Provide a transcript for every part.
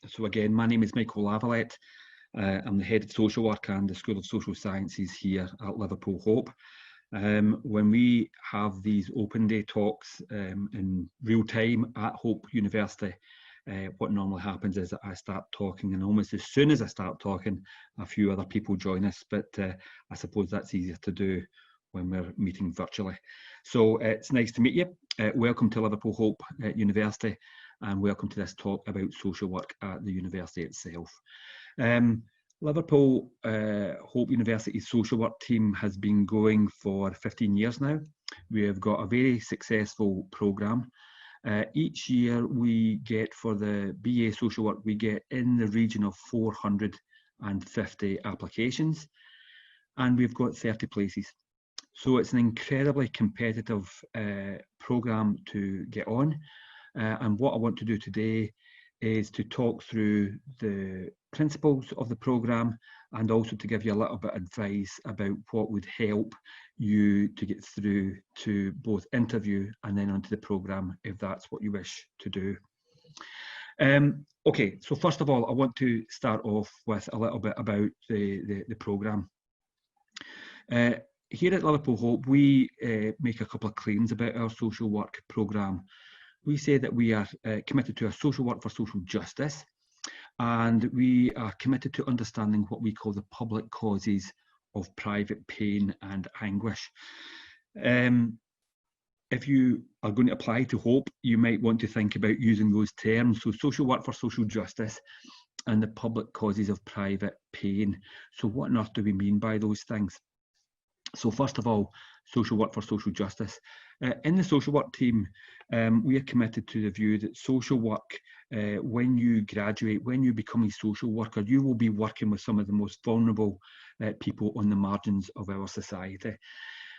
So again, my name is Michael Lavalette. I'm the Head of Social Work and the School of Social Sciences here at Liverpool Hope. When we have these open day talks in real time at Hope University, what normally happens is that I start talking, and almost as soon as I start talking, a few other people join us, but I suppose that's easier to do when we're meeting virtually. So it's nice to meet you. Welcome to Liverpool Hope University, and welcome to this talk about social work at the university itself. Liverpool Hope University's social work team has been going for 15 years now. We have got a very successful programme. Each year we get, for the BA social work, we get in the region of 450 applications, and we've got 30 places. So it's an incredibly competitive programme to get on. And what I want to do today is to talk through the principles of the programme, and also to give you a little bit of advice about what would help you to get through to both interview and then onto the programme, if that's what you wish to do. Okay, so first of all, I want to start off with a little bit about the programme. Here at Liverpool Hope, we make a couple of claims about our social work programme. We say that we are committed to a social work for social justice, and we are committed to understanding what we call the public causes of private pain and anguish. If you are going to apply to Hope, you might want to think about using those terms. So social work for social justice and the public causes of private pain. So what on earth do we mean by those things? So first of all, social work for social justice. In the social work team, we are committed to the view that social work, when you graduate, when you become a social worker, you will be working with some of the most vulnerable people on the margins of our society.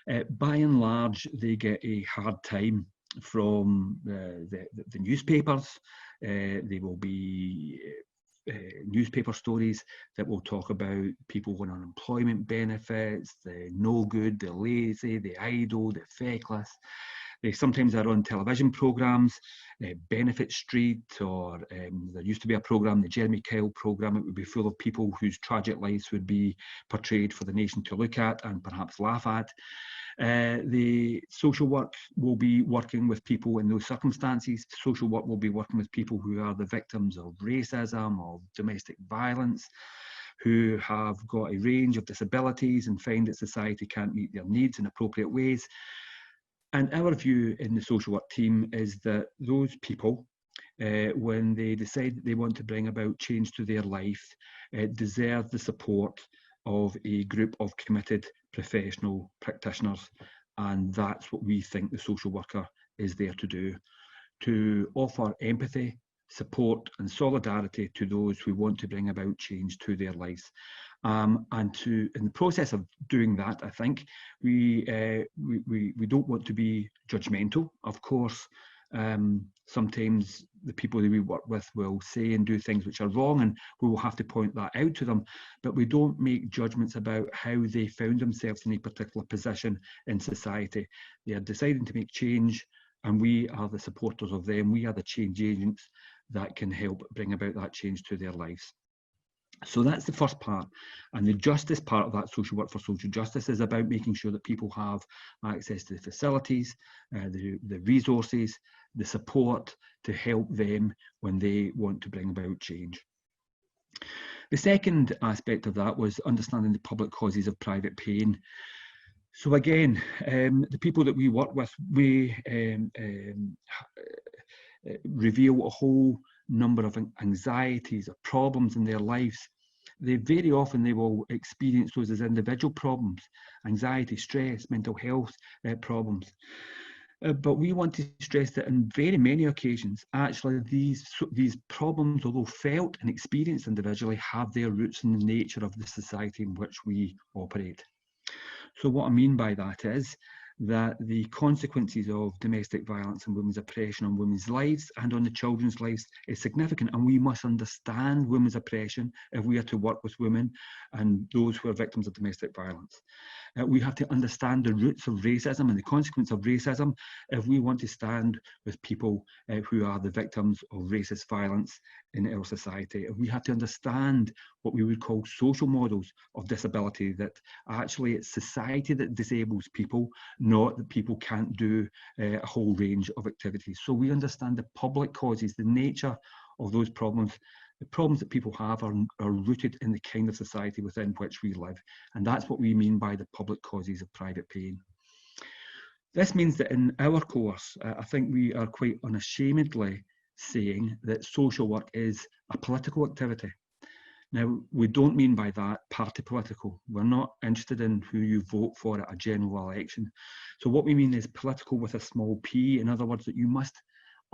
By and large, they get a hard time from the newspapers. They will be newspaper stories that will talk about people on unemployment benefits, the no good, the lazy, the idle, the feckless. They sometimes are on television programmes, Benefit Street, or there used to be a programme, the Jeremy Kyle programme. It would be full of people whose tragic lives would be portrayed for the nation to look at and perhaps laugh at. The social work will be working with people in those circumstances. Social work will be working with people who are the victims of racism or domestic violence, who have got a range of disabilities and find that society can't meet their needs in appropriate ways. And our view in the social work team is that those people, when they decide that they want to bring about change to their life, deserve the support of a group of committed professional practitioners. And that's what we think the social worker is there to do, to offer empathy, support and solidarity to those who want to bring about change to their lives. And to, in the process of doing that, I think we don't want to be judgmental. Of course, sometimes the people that we work with will say and do things which are wrong, and we will have to point that out to them. But we don't make judgments about how they found themselves in a particular position in society. They are deciding to make change, and we are the supporters of them. We are the change agents that can help bring about that change to their lives. So that's the first part. And the justice part of that social work for social justice is about making sure that people have access to the facilities, the resources, the support to help them when they want to bring about change. The second aspect of that was understanding the public causes of private pain. So again, the people that we work with, we reveal a whole number of anxieties or problems in their lives. Very often they will experience those as individual problems, anxiety, stress, mental health problems. But we want to stress that on very many occasions, actually these problems, although felt and experienced individually, have their roots in the nature of the society in which we operate. So what I mean by that is that the consequences of domestic violence and women's oppression on women's lives and on the children's lives is significant, and we must understand women's oppression if we are to work with women and those who are victims of domestic violence. We have to understand the roots of racism and the consequence of racism if we want to stand with people who are the victims of racist violence in our society. We have to understand what we would call social models of disability, that actually it's society that disables people, not that people can't do a whole range of activities. So we understand the public causes, the nature of those problems. The problems that people have are rooted in the kind of society within which we live. And that's what we mean by the public causes of private pain. This means that in our course, I think we are quite unashamedly saying that social work is a political activity. Now, we don't mean by that party political. We're not interested in who you vote for at a general election. So what we mean is political with a small p. In other words, that you must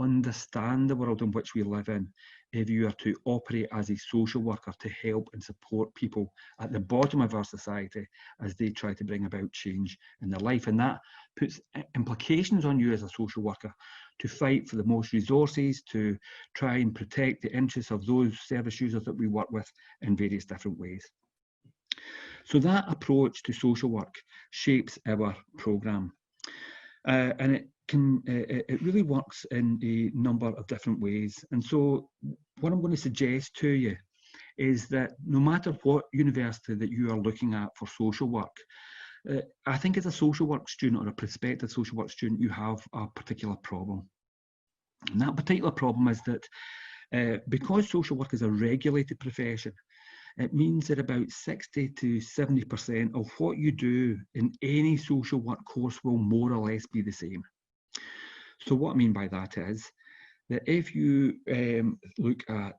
understand the world in which we live in if you are to operate as a social worker to help and support people at the bottom of our society as they try to bring about change in their life. And that puts implications on you as a social worker to fight for the most resources, to try and protect the interests of those service users that we work with in various different ways. So that approach to social work shapes our programme. And it really works in a number of different ways. And so what I'm going to suggest to you is that no matter what university that you are looking at for social work, I think as a social work student or a prospective social work student, you have a particular problem. And that particular problem is that because social work is a regulated profession, it means that about 60 to 70% of what you do in any social work course will more or less be the same. So what I mean by that is that if you look at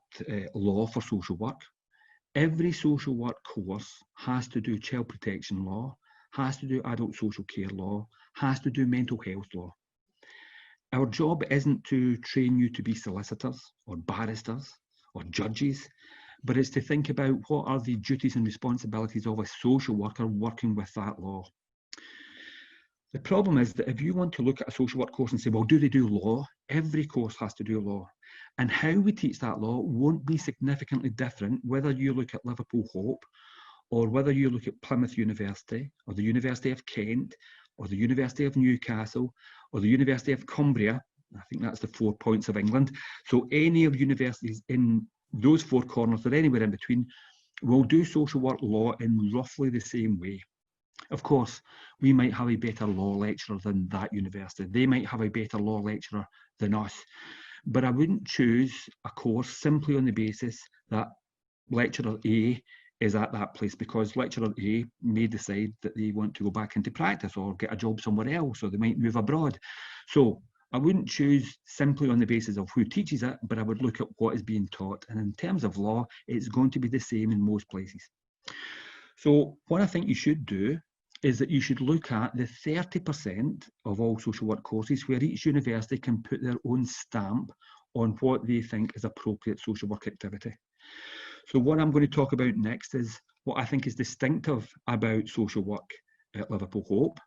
law for social work, every social work course has to do child protection law, has to do adult social care law, has to do mental health law. Our job isn't to train you to be solicitors or barristers or judges, but it's to think about what are the duties and responsibilities of a social worker working with that law. The problem is that if you want to look at a social work course and say, well, do they do law? Every course has to do law. And how we teach that law won't be significantly different whether you look at Liverpool Hope or whether you look at Plymouth University or the University of Kent or the University of Newcastle or the University of Cumbria. I think that's the 4 points of England. So any of universities in those four corners or anywhere in between will do social work law in roughly the same way. Of course, we might have a better law lecturer than that university. They might have a better law lecturer than us. But I wouldn't choose a course simply on the basis that lecturer A is at that place, because lecturer A may decide that they want to go back into practice or get a job somewhere else, or they might move abroad. So I wouldn't choose simply on the basis of who teaches it, but I would look at what is being taught. And in terms of law, it's going to be the same in most places. So what I think you should do is that you should look at the 30% of all social work courses where each university can put their own stamp on what they think is appropriate social work activity. So what I'm going to talk about next is what I think is distinctive about social work at Liverpool Hope.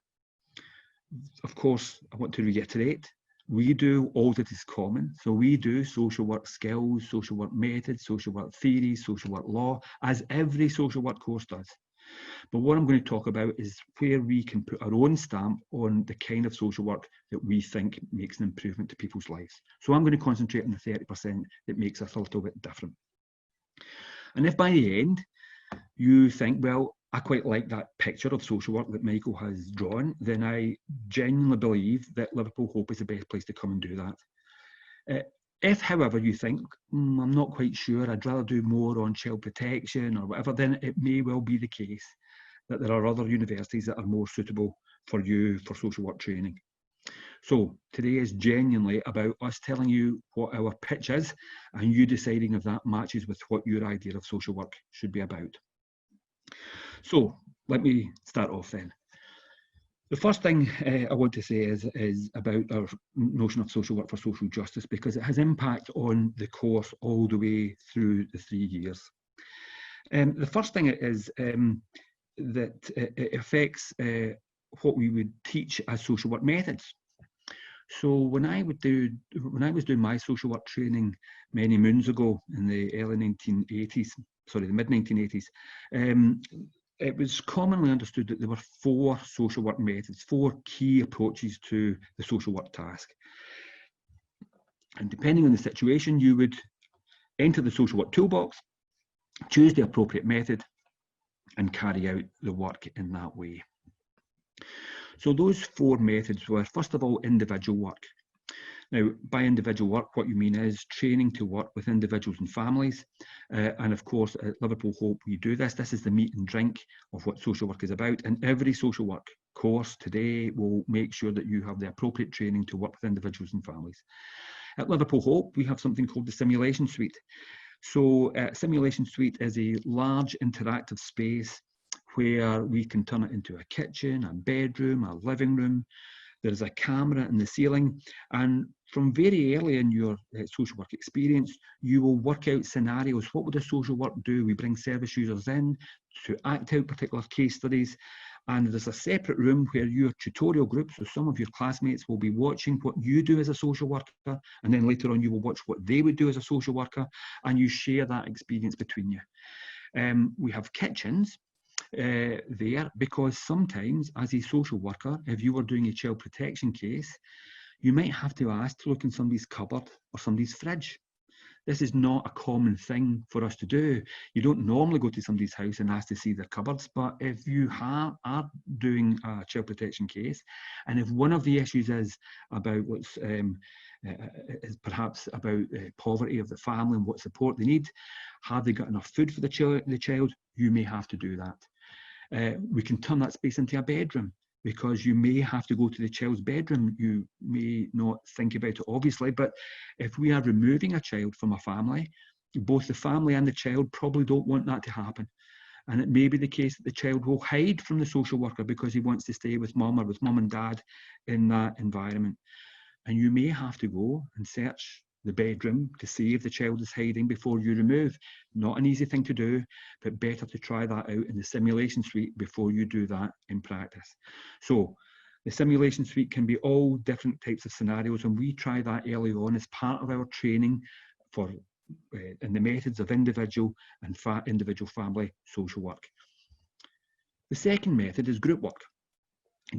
Of course, I want to reiterate, we do all that is common. So we do social work skills, social work methods, social work theories, social work law, as every social work course does. But what I'm going to talk about is where we can put our own stamp on the kind of social work that we think makes an improvement to people's lives. So I'm going to concentrate on the 30% that makes us a little bit different. And if by the end you think, well, I quite like that picture of social work that Michael has drawn, then I genuinely believe that Liverpool Hope is the best place to come and do that. If, however, you think, I'm not quite sure, I'd rather do more on child protection or whatever, then it may well be the case that there are other universities that are more suitable for you for social work training. So today is genuinely about us telling you what our pitch is and you deciding if that matches with what your idea of social work should be about. So let me start off then. The first thing I want to say is about our notion of social work for social justice, because it has impact on the course all the way through the 3 years. The first thing is that it affects what we would teach as social work methods. So when I was doing my social work training many moons ago in the early 1980s, sorry, the mid 1980s, it was commonly understood that there were 4 social work methods, 4 key approaches to the social work task. And depending on the situation, you would enter the social work toolbox, choose the appropriate method, and carry out the work in that way. So those 4 methods were, first of all, individual work. Now, by individual work, what you mean is training to work with individuals and families. And of course, at Liverpool Hope, we do this. This is the meat and drink of what social work is about. And every social work course today will make sure that you have the appropriate training to work with individuals and families. At Liverpool Hope, we have something called the Simulation Suite. So Simulation Suite is a large interactive space where we can turn it into a kitchen, a bedroom, a living room. There's a camera in the ceiling, and from very early in your social work experience, you will work out scenarios. What would a social work do? We bring service users in to act out particular case studies, and there's a separate room where your tutorial group, so some of your classmates will be watching what you do as a social worker, and then later on you will watch what they would do as a social worker, and you share that experience between you. We have kitchens there, because sometimes as a social worker, if you were doing a child protection case, you might have to ask to look in somebody's cupboard or somebody's fridge. This is not a common thing for us to do. You don't normally go to somebody's house and ask to see their cupboards, but if you are doing a child protection case, and if one of the issues is about what's is perhaps about poverty of the family and what support they need, have they got enough food for the child, you may have to do that. We can turn that space into a bedroom, because you may have to go to the child's bedroom. You may not think about it, obviously, but if we are removing a child from a family, both the family and the child probably don't want that to happen. And it may be the case that the child will hide from the social worker because he wants to stay with mum or with mum and dad in that environment. And you may have to go and search the bedroom to see if the child is hiding before you remove. Not an easy thing to do, but better to try that out in the simulation suite before you do that in practice. So the simulation suite can be all different types of scenarios, and we try that early on as part of our training for in the methods of individual and individual family social work. The second method is group work.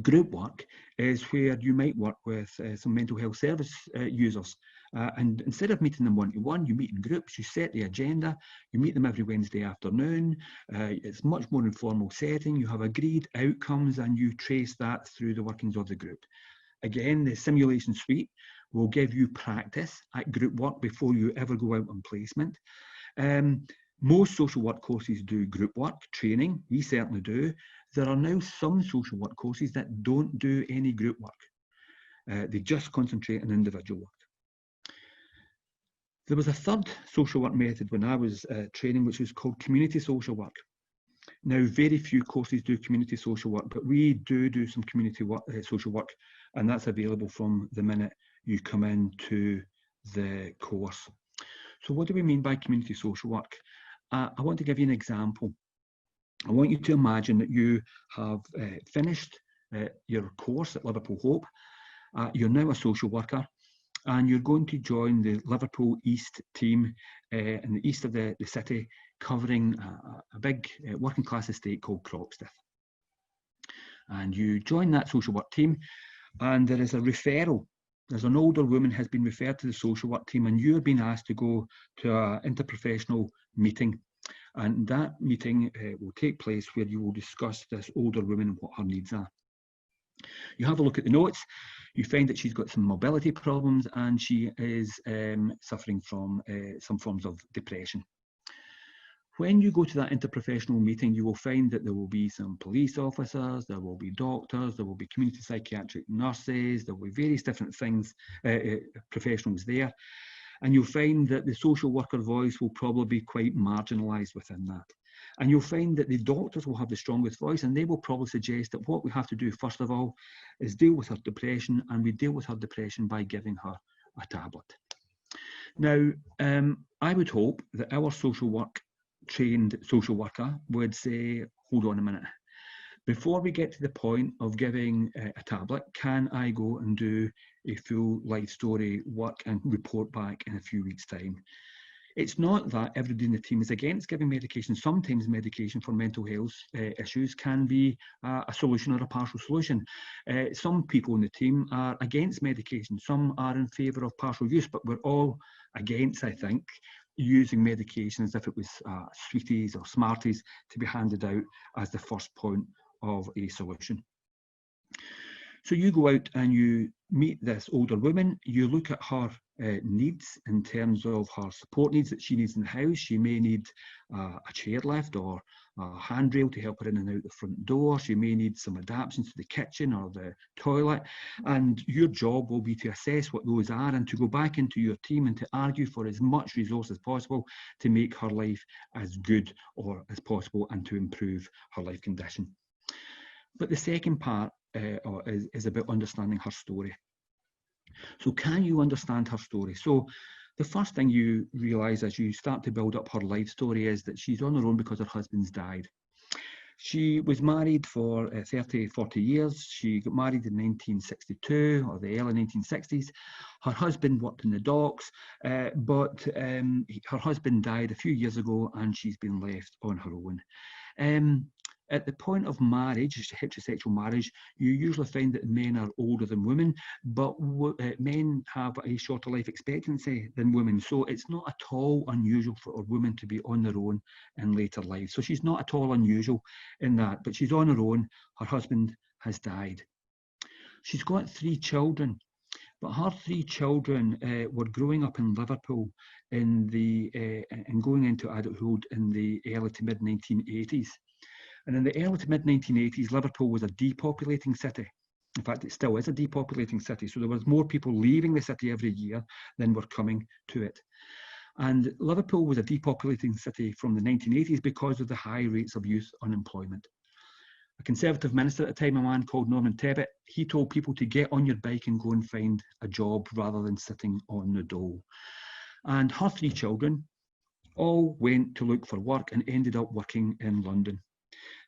Group work is where you might work with some mental health service users, and instead of meeting them one-to-one, you meet in groups. You set the agenda, you meet them every Wednesday afternoon. It's much more informal setting. You have agreed outcomes and you trace that through the workings of the group. Again, the simulation suite will give you practice at group work before you ever go out on placement. Most social work courses do group work training. We certainly do. There are now some social work courses that don't do any group work. They just concentrate on individual work. There was a third social work method when I was training, which was called community social work. Now, very few courses do community social work, but we do some community work, social work, and that's available from the minute you come into the course. So what do we mean by community social work? I want to give you an example. I want you to imagine that you have finished your course at Liverpool Hope. You're now a social worker, and you're going to join the Liverpool East team in the east of the city, covering a big working class estate called Croxteth. And you join that social work team, and there is a referral. There's an older woman has been referred to the social work team, and you're being asked to go to an interprofessional meeting. And that meeting will take place where you will discuss this older woman and what her needs are. You have a look at the notes. You find that she's got some mobility problems, and she is suffering from some forms of depression. When you go to that interprofessional meeting, you will find that there will be some police officers, there will be doctors, there will be community psychiatric nurses, there will be various different things, professionals there. And you'll find that the social worker voice will probably be quite marginalised within that. And you'll find that the doctors will have the strongest voice, and they will probably suggest that what we have to do, first of all, is deal with her depression, and we deal with her depression by giving her a tablet. Now, I would hope that our social work trained social worker would say, hold on a minute, before we get to the point of giving a tablet, can I go and do a full life story work and report back in a few weeks' time? It's not that everybody in the team is against giving medication. Sometimes medication for mental health issues can be a solution or a partial solution. Some people in the team are against medication. Some are in favour of partial use, but we're all against, I think, using medication as if it was sweeties or Smarties to be handed out as the first point of a solution. So you go out and you meet this older woman, you look at her needs in terms of her support needs that she needs in the house. She may need a chairlift or a handrail to help her in and out the front door. She may need some adaptations to the kitchen or the toilet. And your job will be to assess what those are and to go back into your team and to argue for as much resource as possible to make her life as good or as possible and to improve her life condition. But the second part is about understanding her story. So can you understand her story? So the first thing you realise as you start to build up her life story is that she's on her own because her husband's died. She was married for 30, 40 years. She got married in 1962 or the early 1960s. Her husband worked in the docks, but her husband died a few years ago and she's been left on her own. At the point of marriage, heterosexual marriage, you usually find that men are older than women, but men have a shorter life expectancy than women. So it's not at all unusual for women to be on their own in later life. So she's not at all unusual in that, but she's on her own. Her husband has died. She's got 3 children, but her 3 children were growing up in Liverpool and going into adulthood in the early to mid 1980s. And in the early to mid 1980s, Liverpool was a depopulating city. In fact, it still is a depopulating city. So there was more people leaving the city every year than were coming to it. And Liverpool was a depopulating city from the 1980s because of the high rates of youth unemployment. A Conservative minister at the time, a man called Norman Tebbit, he told people to get on your bike and go and find a job rather than sitting on the dole. And her 3 children all went to look for work and ended up working in London.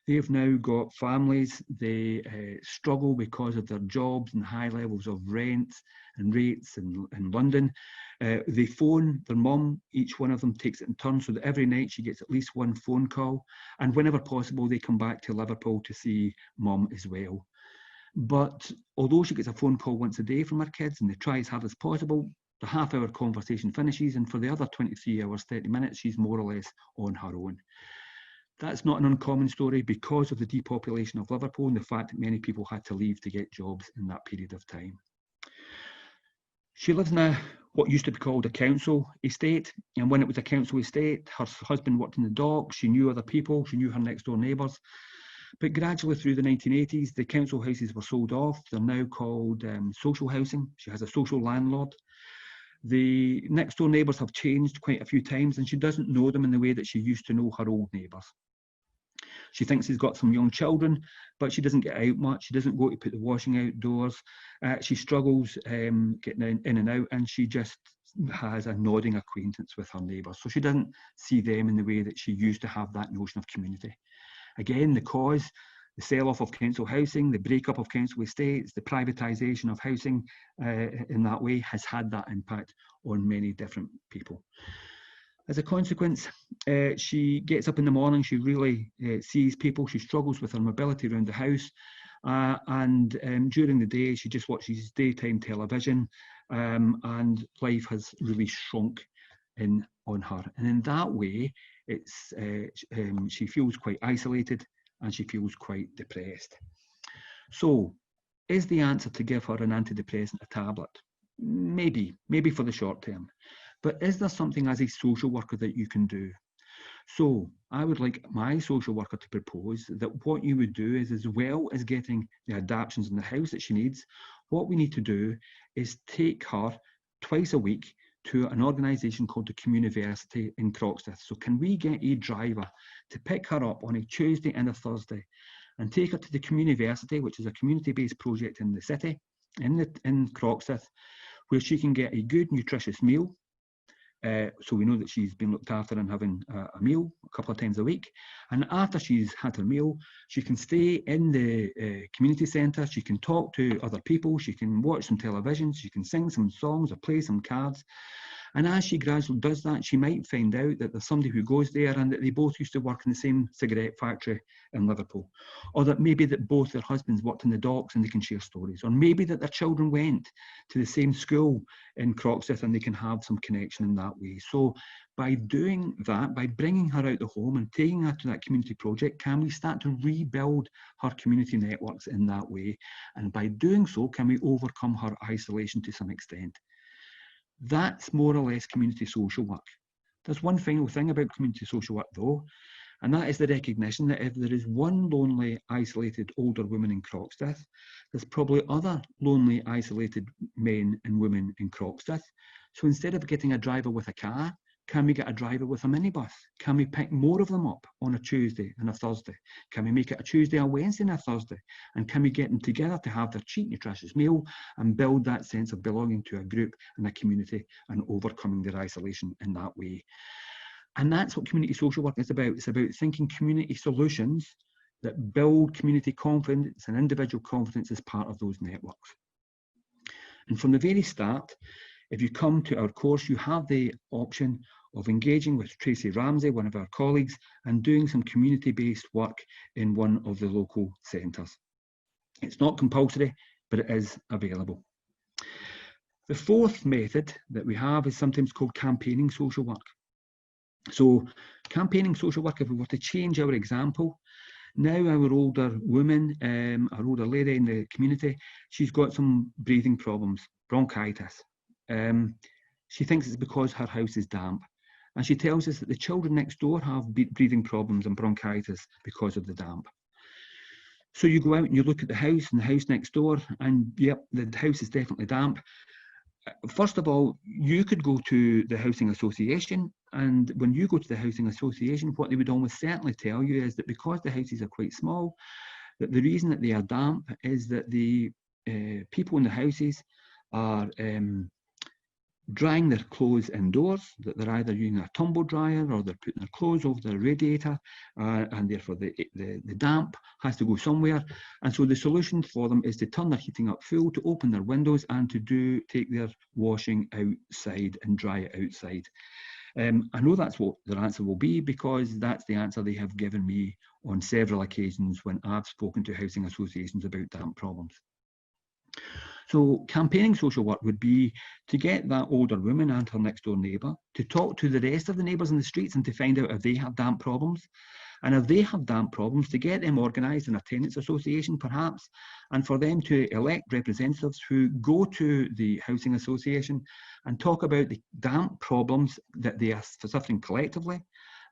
They've now got families. They struggle because of their jobs and high levels of rent and rates in London. They phone their mum. Each one of them takes it in turn so that every night she gets at least 1 phone call. And whenever possible, they come back to Liverpool to see mum as well. But although she gets a phone call once a day from her kids and they try as hard as possible, the half-hour conversation finishes. And for the other 23 hours, 30 minutes, she's more or less on her own. That's not an uncommon story because of the depopulation of Liverpool and the fact that many people had to leave to get jobs in that period of time. She lives in what used to be called a council estate, and when it was a council estate, her husband worked in the docks, she knew other people, she knew her next door neighbours. But gradually through the 1980s, the council houses were sold off. They're now called social housing. She has a social landlord. The next door neighbours have changed quite a few times and she doesn't know them in the way that she used to know her old neighbours. She thinks she's got some young children, but she doesn't get out much. She doesn't go to put the washing outdoors. She struggles getting in and out, and she just has a nodding acquaintance with her neighbours. So she doesn't see them in the way that she used to have that notion of community. Again, the cause, the sell-off of council housing, the break-up of council estates, the privatisation of housing in that way has had that impact on many different people. As a consequence, she gets up in the morning, she really sees people, she struggles with her mobility around the house, and during the day she just watches daytime television, and life has really shrunk on her. And in that way, she feels quite isolated and she feels quite depressed. So, is the answer to give her an antidepressant, a tablet? Maybe for the short term. But is there something as a social worker that you can do? So I would like my social worker to propose that what you would do is, as well as getting the adaptations in the house that she needs, what we need to do is take her twice a week to an organisation called the Communiversity in Croxteth. So can we get a driver to pick her up on a Tuesday and a Thursday and take her to the Communiversity, which is a community-based project in the city, in Croxteth, where she can get a good, nutritious meal. So we know that she's been looked after and having a meal a couple of times a week. And after she's had her meal, she can stay in the community centre, she can talk to other people, she can watch some television, she can sing some songs or play some cards. And as she gradually does that, she might find out that there's somebody who goes there and that they both used to work in the same cigarette factory in Liverpool. Or that maybe that both their husbands worked in the docks and they can share stories. Or maybe that their children went to the same school in Croxteth and they can have some connection in that way. So by doing that, by bringing her out the home and taking her to that community project, can we start to rebuild her community networks in that way? And by doing so, can we overcome her isolation to some extent? That's more or less community social work. There's one final thing about community social work though, and that is the recognition that if there is one lonely, isolated older woman in Croxteth, there's probably other lonely, isolated men and women in Croxteth. So instead of getting a driver with a car, can we get a driver with a minibus? Can we pick more of them up on a Tuesday and a Thursday? Can we make it a Tuesday, a Wednesday and a Thursday? And can we get them together to have their cheap, nutritious meal and build that sense of belonging to a group and a community and overcoming their isolation in that way? And that's what community social work is about. It's about thinking community solutions that build community confidence and individual confidence as part of those networks. And from the very start, if you come to our course, you have the option of engaging with Tracy Ramsey, one of our colleagues, and doing some community-based work in one of the local centres. It's not compulsory, but it is available. The fourth method that we have is sometimes called campaigning social work. So campaigning social work, if we were to change our example, now our older woman, our older lady in the community, she's got some breathing problems, bronchitis. She thinks it's because her house is damp. And she tells us that the children next door have breathing problems and bronchitis because of the damp. So you go out and you look at the house and the house next door, and yep, the house is definitely damp. First of all, you could go to the housing association, and when you go to the housing association, what they would almost certainly tell you is that because the houses are quite small, that the reason that they are damp is that the people in the houses are drying their clothes indoors, that they're either using a tumble dryer or they're putting their clothes over the radiator, and therefore the damp has to go somewhere. And so the solution for them is to turn their heating up full, to open their windows and to take their washing outside and dry it outside. I know that's what their answer will be, because that's the answer they have given me on several occasions when I've spoken to housing associations about damp problems. So campaigning social work would be to get that older woman and her next door neighbour to talk to the rest of the neighbours in the streets and to find out if they have damp problems. And if they have damp problems, to get them organised in a tenants association perhaps, and for them to elect representatives who go to the housing association and talk about the damp problems that they are suffering collectively,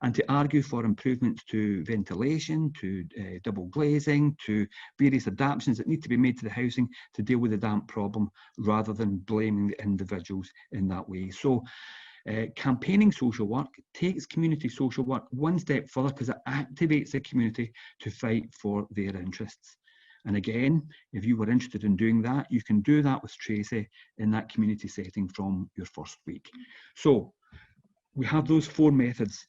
and to argue for improvements to ventilation, to double glazing, to various adaptations that need to be made to the housing to deal with the damp problem, rather than blaming the individuals in that way. So campaigning social work takes community social work one step further, because it activates the community to fight for their interests. And again, if you were interested in doing that, you can do that with Tracy in that community setting from your first week. So we have those four methods.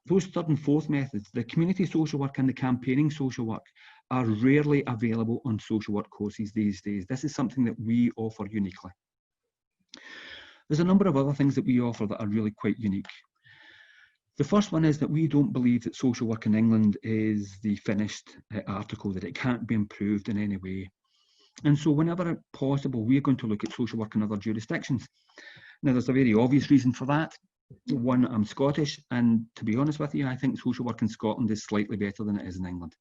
Those third and fourth methods, the community social work and the campaigning social work, are rarely available on social work courses these days. This is something that we offer uniquely. There's a number of other things that we offer that are really quite unique. The first one is that we don't believe that social work in England is the finished article, that it can't be improved in any way. And so whenever possible, we're going to look at social work in other jurisdictions. Now, there's a very obvious reason for that. One, I'm Scottish, and to be honest with you, I think social work in Scotland is slightly better than it is in England.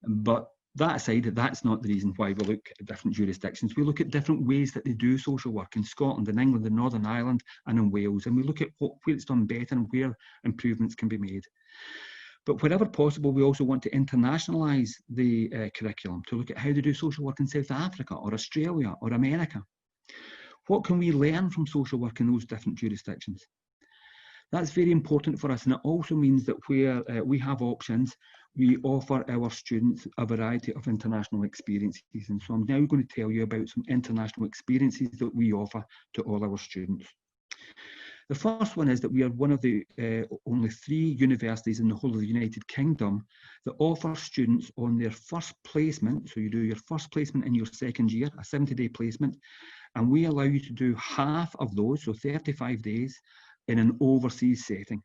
But that aside, that's not the reason why we look at different jurisdictions. We look at different ways that they do social work in Scotland, in England, in Northern Ireland, and in Wales, and we look at where it's done better and where improvements can be made. But wherever possible, we also want to internationalise the curriculum, to look at how they do social work in South Africa or Australia or America. What can we learn from social work in those different jurisdictions? That's very important for us, and it also means that where we have options, we offer our students a variety of international experiences. And so I'm now going to tell you about some international experiences that we offer to all our students. The first one is that we are one of the only 3 universities in the whole of the United Kingdom that offer students on their first placement, so you do your first placement in your second year, a 70-day placement, and we allow you to do half of those, so 35 days, in an overseas setting.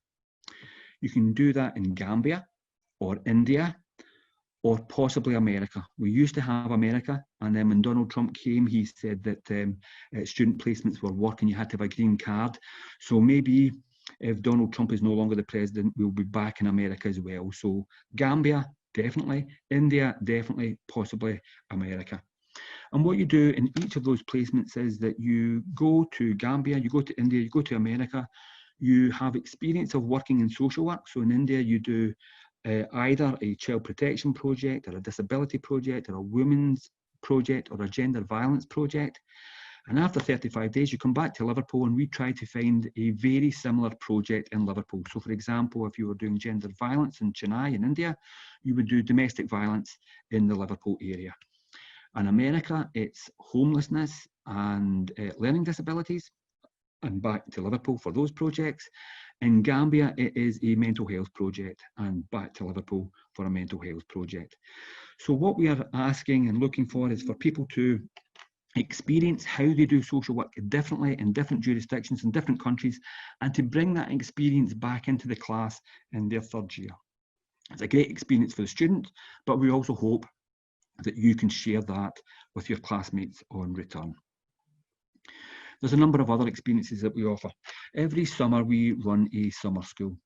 You can do that in Gambia or India or possibly America. We used to have America, and then when Donald Trump came, he said that student placements were working, you had to have a green card. So maybe if Donald Trump is no longer the president, we'll be back in America as well. So Gambia, definitely. India, definitely. Possibly America. And what you do in each of those placements is that you go to Gambia, you go to India, you go to America, you have experience of working in social work. So in India, you do either a child protection project or a disability project or a women's project or a gender violence project. And after 35 days, you come back to Liverpool and we try to find a very similar project in Liverpool. So for example, if you were doing gender violence in Chennai in India, you would do domestic violence in the Liverpool area. In America, it's homelessness and learning disabilities, and back to Liverpool for those projects. In Gambia, it is a mental health project, and back to Liverpool for a mental health project. So what we are asking and looking for is for people to experience how they do social work differently in different jurisdictions in different countries, and to bring that experience back into the class in their third year. It's a great experience for the student, but we also hope that you can share that with your classmates on return. There's a number of other experiences that we offer. Every summer we run a summer school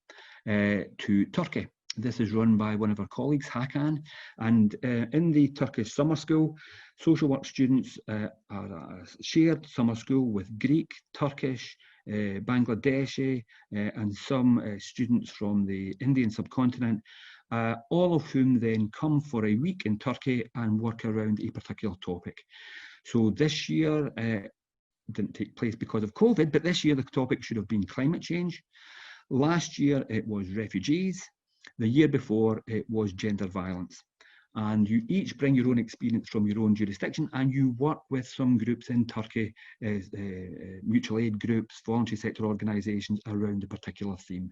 to Turkey. This is run by one of our colleagues, Hakan, and in the Turkish summer school, social work students are a shared summer school with Greek, Turkish, Bangladeshi, and some students from the Indian subcontinent, all of whom then come for a week in Turkey and work around a particular topic. So this year, didn't take place because of COVID, but this year the topic should have been climate change. Last year it was refugees. The year before it was gender violence. And you each bring your own experience from your own jurisdiction, and you work with some groups in Turkey, mutual aid groups, voluntary sector organisations around a particular theme.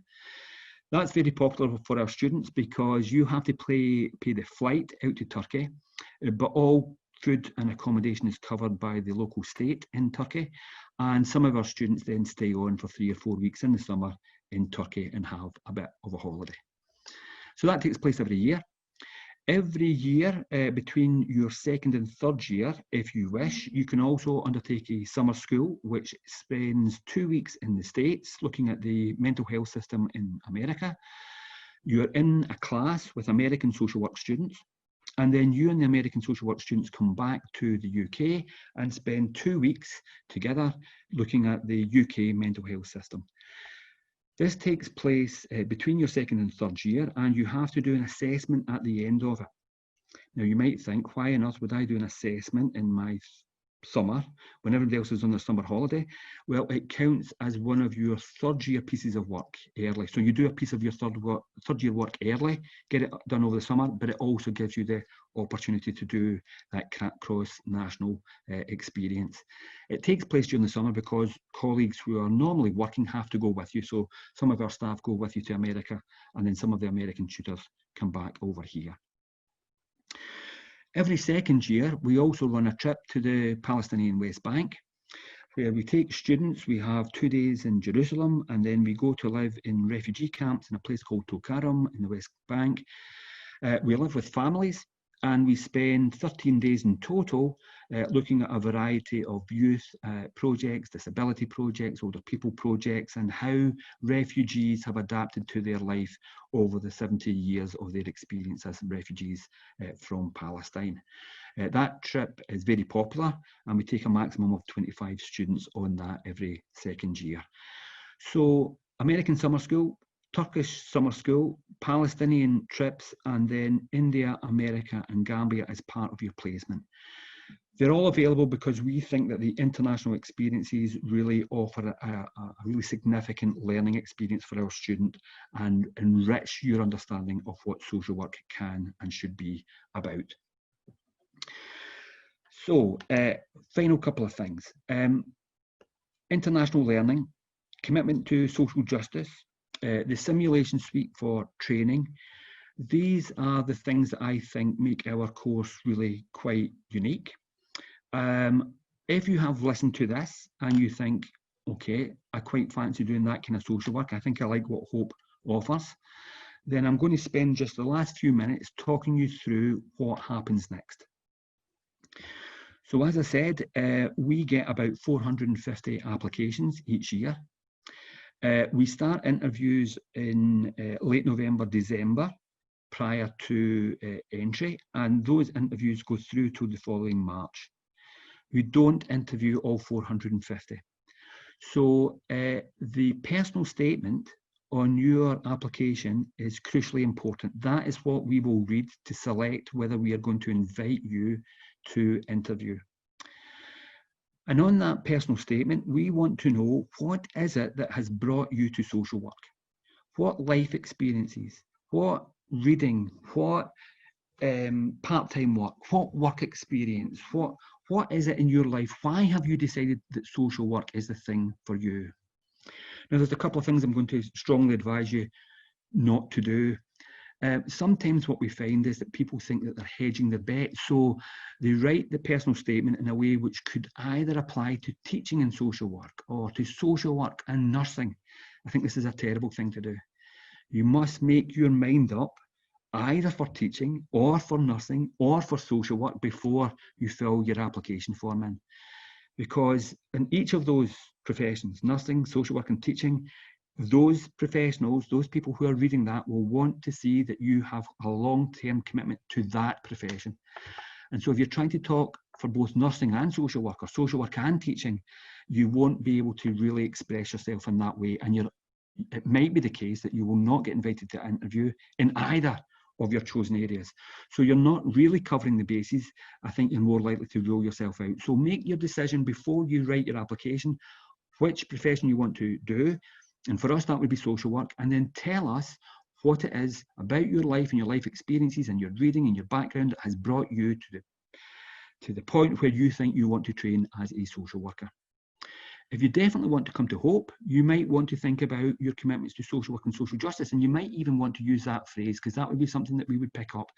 That's very popular for our students because you have to pay the flight out to Turkey, but all food and accommodation is covered by the local state in Turkey, and some of our students then stay on for 3 or 4 weeks in the summer in Turkey and have a bit of a holiday. So that takes place every year. Every year between your second and third year, if you wish, you can also undertake a summer school which spends 2 weeks in the States looking at the mental health system in America. You're in a class with American social work students, and then you and the American social work students come back to the UK and spend 2 weeks together looking at the UK mental health system. This takes place between your second and third year, and you have to do an assessment at the end of it. Now you might think, why on earth would I do an assessment in my summer when everybody else is on their summer holiday? Well, it counts as one of your third year pieces of work early. So you do a piece of your third year work early, get it done over the summer, but it also gives you the opportunity to do that cross-national experience. It takes place during the summer because colleagues who are normally working have to go with you. So some of our staff go with you to America, and then some of the American tutors come back over here. Every second year, we also run a trip to the Palestinian West Bank, where we take students. We have 2 days in Jerusalem, and then we go to live in refugee camps in a place called Tulkarm in the West Bank. We live with families, and we spend 13 days in total looking at a variety of youth projects, disability projects, older people projects, and how refugees have adapted to their life over the 70 years of their experience as refugees from Palestine. That trip is very popular, and we take a maximum of 25 students on that every second year. So American summer school, Turkish summer school, Palestinian trips, and then India, America, and Gambia as part of your placement. They're all available because we think that the international experiences really offer a really significant learning experience for our student and enrich your understanding of what social work can and should be about. So, final couple of things. International learning, commitment to social justice, the simulation suite for training. These are the things that I think make our course really quite unique. if you have listened to this and you think, okay, I quite fancy doing that kind of social work, I think I like what Hope offers, then I'm going to spend just the last few minutes talking you through what happens next. So as I said, we get about 450 applications each year. We start interviews in late November, December, prior to entry, and those interviews go through to the following March. We don't interview all 450. So the personal statement on your application is crucially important. That is what we will read to select whether we are going to invite you to interview. And on that personal statement, we want to know, what is it that has brought you to social work? What life experiences, what reading, what part-time work, what work experience, what is it in your life? Why have you decided that social work is the thing for you? Now, there's a couple of things I'm going to strongly advise you not to do. Sometimes what we find is that people think that they're hedging their bet, so they write the personal statement in a way which could either apply to teaching and social work or to social work and nursing. I think this is a terrible thing to do. You must make your mind up either for teaching or for nursing or for social work before you fill your application form in. Because in each of those professions, nursing, social work and teaching, those professionals, those people who are reading that will want to see that you have a long-term commitment to that profession. And so if you're trying to talk for both nursing and social work, or social work and teaching, you won't be able to really express yourself in that way. And it might be the case that you will not get invited to an interview in either of your chosen areas. So you're not really covering the bases. I think you're more likely to rule yourself out. So make your decision before you write your application, which profession you want to do. And for us, that would be social work. And then tell us what it is about your life and your life experiences and your reading and your background that has brought you to the point where you think you want to train as a social worker. If you definitely want to come to Hope, you might want to think about your commitments to social work and social justice, and you might even want to use that phrase, because that would be something that we would pick up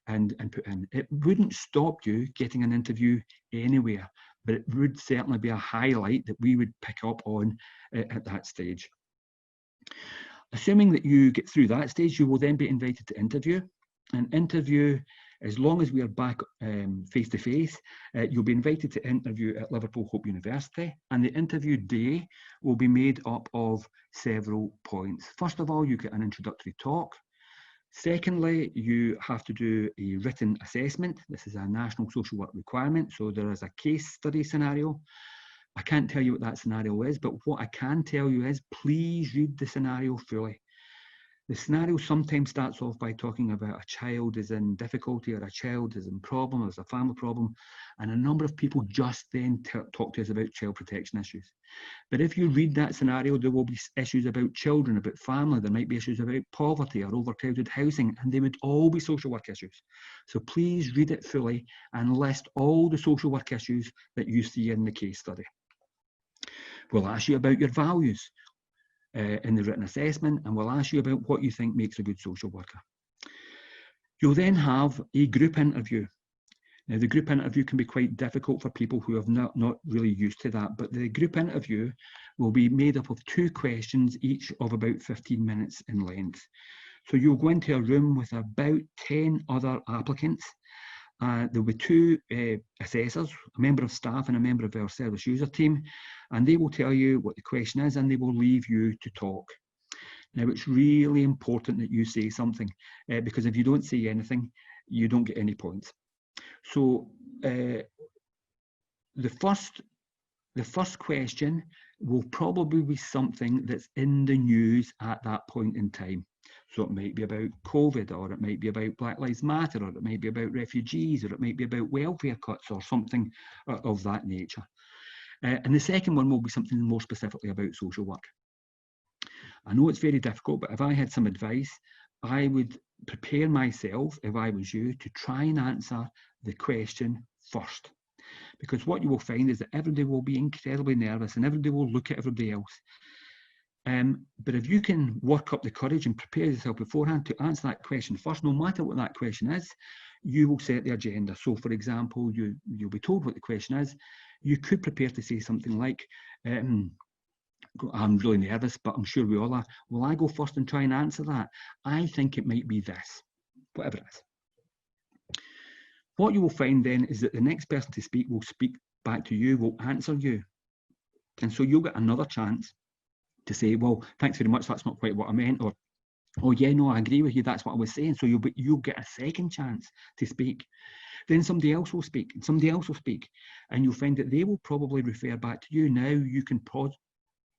and put in. It wouldn't stop you getting an interview anywhere, but it would certainly be a highlight that we would pick up on at that stage. Assuming that you get through that stage, you will then be invited to interview. An interview, as long as we are back face-to-face, you'll be invited to interview at Liverpool Hope University, and the interview day will be made up of several points. First of all, you get an introductory talk. Secondly, you have to do a written assessment. This is a national social work requirement, so there is a case study scenario. I can't tell you what that scenario is, but what I can tell you is, please read the scenario fully. The scenario sometimes starts off by talking about a child is in difficulty or a child is in problem, there's a family problem, and a number of people just then talk to us about child protection issues. But if you read that scenario, there will be issues about children, about family, there might be issues about poverty or overcrowded housing, and they would all be social work issues. So please read it fully and list all the social work issues that you see in the case study. We'll ask you about your values in the written assessment, and we'll ask you about what you think makes a good social worker. You'll then have a group interview. Now, the group interview can be quite difficult for people who have not really used to that, but the group interview will be made up of 2 questions, each of about 15 minutes in length. So you'll go into a room with about 10 other applicants. There'll be 2 assessors, a member of staff and a member of our service user team, and they will tell you what the question is and they will leave you to talk. Now, it's really important that you say something, because if you don't say anything, you don't get any points. So the first question will probably be something that's in the news at that point in time. So it might be about COVID, or it might be about Black Lives Matter, or it might be about refugees, or it might be about welfare cuts, or something of that nature. And the second one will be something more specifically about social work. I know it's very difficult, but if I had some advice, I would prepare myself, if I was you, to try and answer the question first. Because what you will find is that everybody will be incredibly nervous and everybody will look at everybody else. But if you can work up the courage and prepare yourself beforehand to answer that question first, no matter what that question is, you will set the agenda. So, for example, you'll be told what the question is. you could prepare to say something like, I'm really nervous, but I'm sure we all are. Will I go first and try and answer that? I think it might be this, whatever it is. What you will find then is that the next person to speak will speak back to you, will answer you. And so you'll get another chance to say, well, thanks very much, that's not quite what I meant, or, oh yeah, no, I agree with you, that's what I was saying. So you'll get a second chance to speak. Then somebody else will speak, and somebody else will speak, and you'll find that they will probably refer back to you. Now you can pause.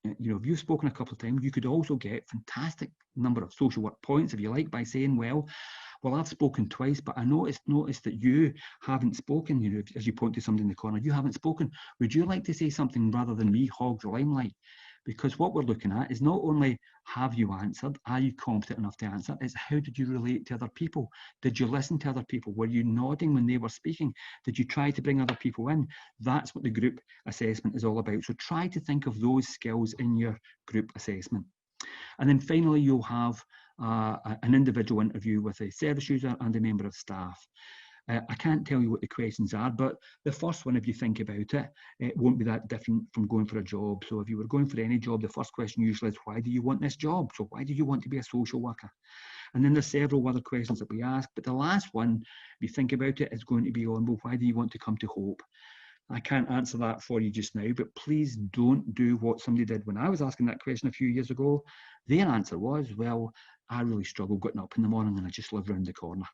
You know, if you've spoken a couple of times, you could also get fantastic number of social work points, if you like, by saying, well, I've spoken twice, but I noticed that you haven't spoken. You know, as you point to somebody in the corner, you haven't spoken. Would you like to say something rather than me hog the limelight? Because what we're looking at is not only have you answered, are you competent enough to answer, it's how did you relate to other people? Did you listen to other people? Were you nodding when they were speaking? Did you try to bring other people in? That's what the group assessment is all about. So try to think of those skills in your group assessment. And then finally, you'll have an individual interview with a service user and a member of staff. I can't tell you what the questions are, but the first one, if you think about it, it won't be that different from going for a job. So if you were going for any job, the first question usually is, why do you want this job? So why do you want to be a social worker? And then there's several other questions that we ask, but the last one, if you think about it, is going to be on, well, why do you want to come to Hope? I can't answer that for you just now, but please don't do what somebody did when I was asking that question a few years ago. Their answer was, well, I really struggle getting up in the morning and I just live around the corner.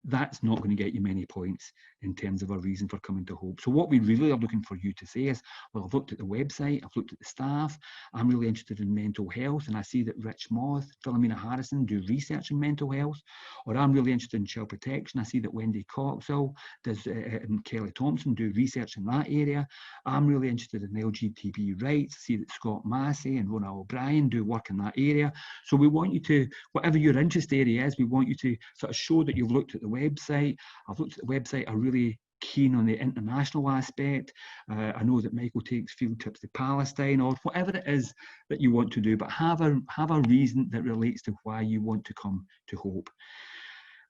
That's not going to get you many points in terms of a reason for coming to Hope. So what we really are looking for you to say is, well, I've looked at the website, I've looked at the staff, I'm really interested in mental health, and I see that Rich Moth, Philomena Harrison do research in mental health, or I'm really interested in child protection, I see that Wendy Coxall does, and Kelly Thompson do research in that area. I'm really interested in LGBT rights, I see that Scott Massey and Rona O'Brien do work in that area. So we want you to, whatever your interest area is, we want you to sort of show that you've looked at the website. I've looked at the website, I'm really keen on the international aspect. I know that Michael takes field trips to Palestine, or whatever it is that you want to do, but have a reason that relates to why you want to come to Hope.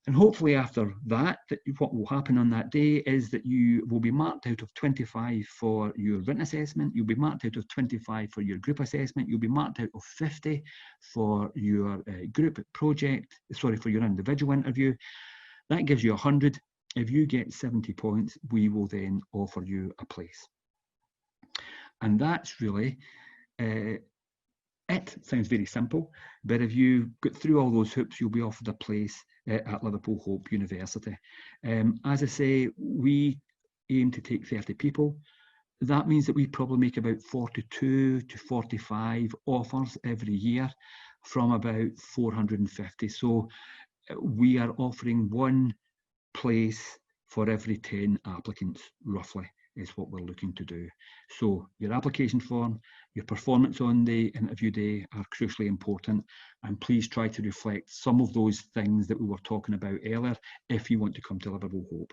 And hopefully after that, what will happen on that day is that you will be marked out of 25 for your written assessment, you'll be marked out of 25 for your group assessment, you'll be marked out of 50 for your group project, sorry, for your individual interview. That gives you 100. If you get 70 points, we will then offer you a place. And that's really it. Sounds very simple, but if you get through all those hoops, you'll be offered a place at Liverpool Hope University. As I say, we aim to take 30 people. That means that we probably make about 42 to 45 offers every year from about 450. So we are offering one place for every 10 applicants, roughly, is what we're looking to do. So your application form, your performance on the interview day are crucially important, and please try to reflect some of those things that we were talking about earlier if you want to come to Liverpool Hope.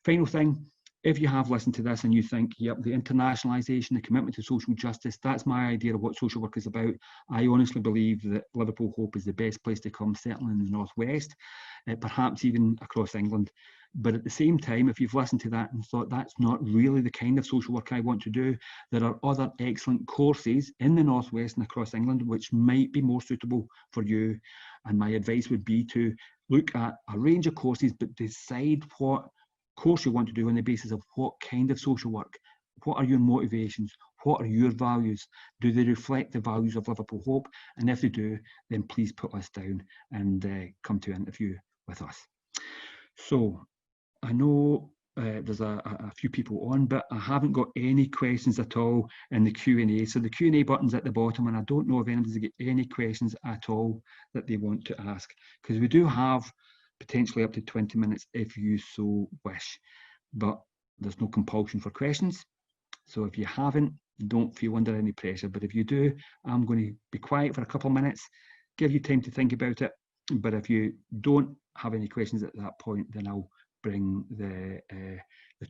Final thing, if you have listened to this and you think, yep, the internationalisation, the commitment to social justice, that's my idea of what social work is about, I honestly believe that Liverpool Hope is the best place to come, certainly in the Northwest, perhaps even across England. But at the same time, if you've listened to that and thought that's not really the kind of social work I want to do, there are other excellent courses in the Northwest and across England which might be more suitable for you. And my advice would be to look at a range of courses, but decide what course you want to do on the basis of what kind of social work, what are your motivations, what are your values, do they reflect the values of Liverpool Hope, and if they do, then please put us down and come to an interview with us. So I know there's a few people on, but I haven't got any questions at all in the Q&A. So the Q&A button's at the bottom, and I don't know if anybody's got any questions at all that they want to ask, because we do have potentially up to 20 minutes if you so wish, but there's no compulsion for questions. So if you haven't, don't feel under any pressure, but if you do, I'm going to be quiet for a couple of minutes, give you time to think about it. But if you don't have any questions at that point, then I'll bring the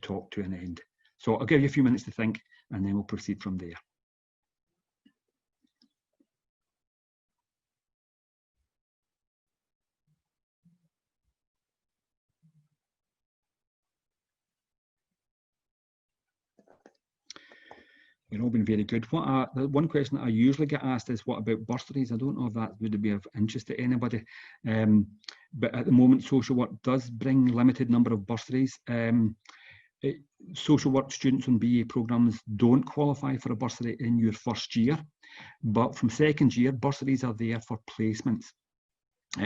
talk to an end. So I'll give you a few minutes to think, and then we'll proceed from there. You've all been very good. The one question that I usually get asked is, what about bursaries? I don't know if that would be of interest to anybody. But at the moment, social work does bring limited number of bursaries. Social work students on BA programmes don't qualify for a bursary in your first year, but from second year, bursaries are there for placements.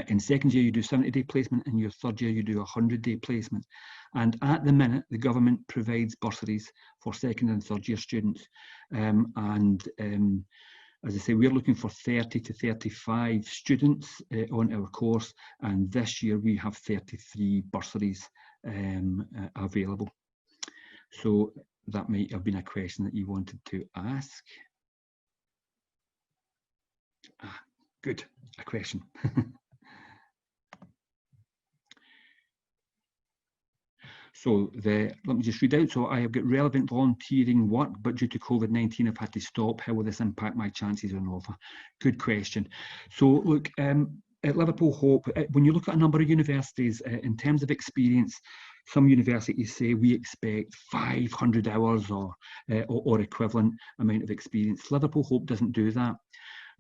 In second year, you do 70-day placement. In your third year, you do 100-day placement. And at the minute, the government provides bursaries for second and third year students. As I say, we're looking for 30 to 35 students on our course. And this year, we have 33 bursaries available. So that might have been a question that you wanted to ask. Good, a question. So let me just read out. So I have got relevant volunteering work, but due to COVID-19, I've had to stop. How will this impact my chances on offer? Good question. So look, at Liverpool Hope, when you look at a number of universities, in terms of experience, some universities say we expect 500 hours or equivalent amount of experience. Liverpool Hope doesn't do that.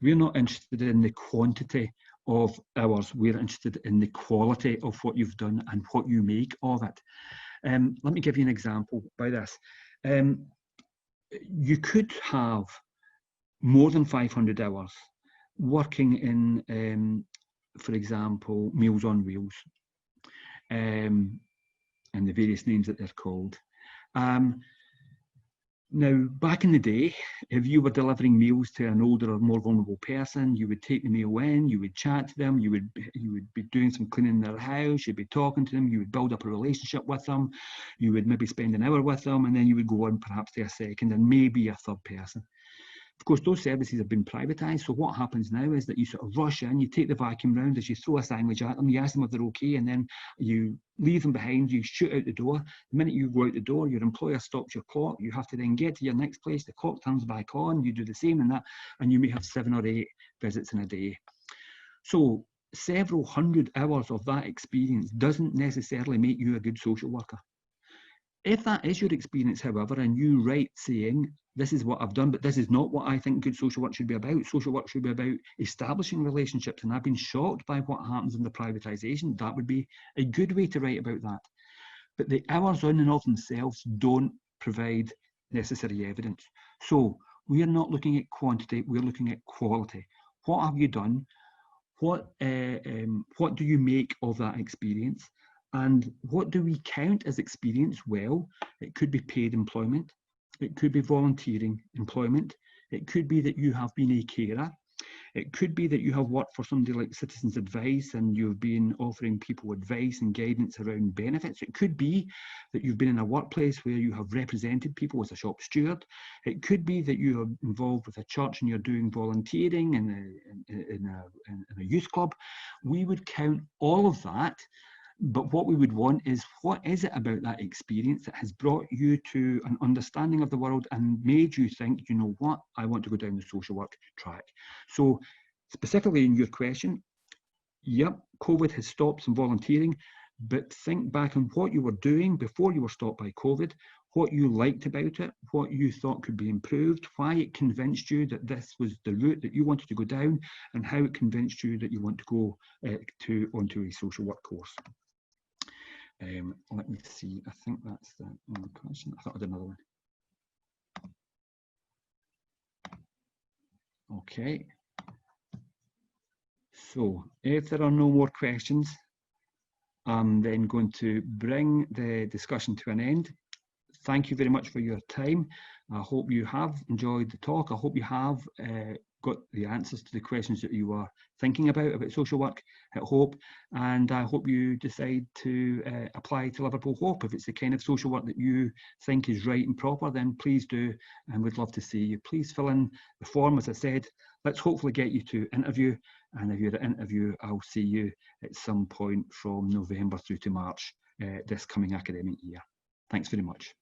We're not interested in the quantity of hours. We're interested in the quality of what you've done and what you make of it. Let me give you an example by this. You could have more than 500 hours working in, for example, Meals on Wheels, and the various names that they're called. Now, back in the day, if you were delivering meals to an older or more vulnerable person, you would take the meal in, you would chat to them, you would be doing some cleaning in their house, you'd be talking to them, you would build up a relationship with them, you would maybe spend an hour with them, and then you would go on perhaps to a second and maybe a third person. Of course, those services have been privatised. So what happens now is that you sort of rush in, you take the vacuum round, as you throw a sandwich at them, you ask them if they're okay, and then you leave them behind, you shoot out the door. The minute you go out the door, your employer stops your clock. You have to then get to your next place, the clock turns back on, you do the same and that, and you may have 7 or 8 visits in a day. So several hundred hours of that experience doesn't necessarily make you a good social worker. If that is your experience, however, and you write saying, this is what I've done, but this is not what I think good social work should be about. Social work should be about establishing relationships, and I've been shocked by what happens in the privatisation. That would be a good way to write about that. But the hours on and of themselves don't provide necessary evidence. So we are not looking at quantity, we're looking at quality. What have you done? What do you make of that experience? And what do we count as experience? Well, it could be paid employment. It could be volunteering employment. It could be that you have been a carer. It could be that you have worked for somebody like Citizens Advice and you've been offering people advice and guidance around benefits. It could be that you've been in a workplace where you have represented people as a shop steward. It could be that you are involved with a church and you're doing volunteering in a youth club. We would count all of that. But what we would want is, what is it about that experience that has brought you to an understanding of the world and made you think, you know what, I want to go down the social work track. So specifically in your question, yep, COVID has stopped some volunteering, but think back on what you were doing before you were stopped by COVID, what you liked about it, what you thought could be improved, why it convinced you that this was the route that you wanted to go down, and how it convinced you that you want to go onto a social work course. Let me see, I think that's the only question. I thought I did another one. Okay. So if there are no more questions, I'm then going to bring the discussion to an end. Thank you very much for your time. I hope you have enjoyed the talk. I hope you have got the answers to the questions that you are thinking about social work at Hope, and I hope you decide to apply to Liverpool Hope. If it's the kind of social work that you think is right and proper, then please do, and we'd love to see you. Please fill in the form, as I said. Let's hopefully get you to interview, and if you're at interview, I'll see you at some point from November through to March this coming academic year. Thanks very much.